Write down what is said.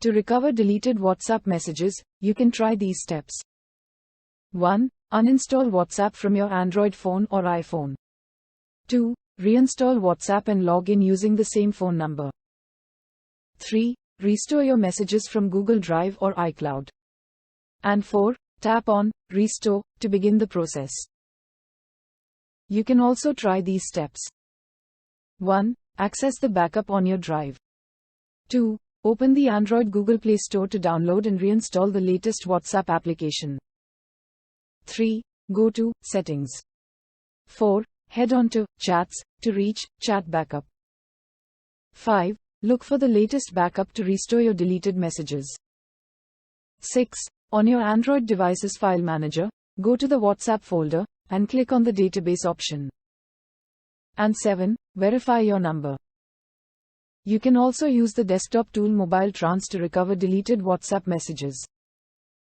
To recover deleted WhatsApp messages, you can try these steps. 1. Uninstall WhatsApp from your Android phone or iPhone. 2. Reinstall WhatsApp and log in using the same phone number. 3. Restore your messages from Google Drive or iCloud. And 4. Tap on Restore to begin the process. You can also try these steps. 1. Access the backup on your drive. 2. Open the Android Google Play Store to download and reinstall the latest WhatsApp application. 3. Go to Settings. 4. Head on to Chats to reach Chat Backup. 5. Look for the latest backup to restore your deleted messages. 6. On your Android device's file manager, go to the WhatsApp folder and click on the database option. And 7. Verify your number. You can also use the desktop tool Mobile Trans to recover deleted WhatsApp messages.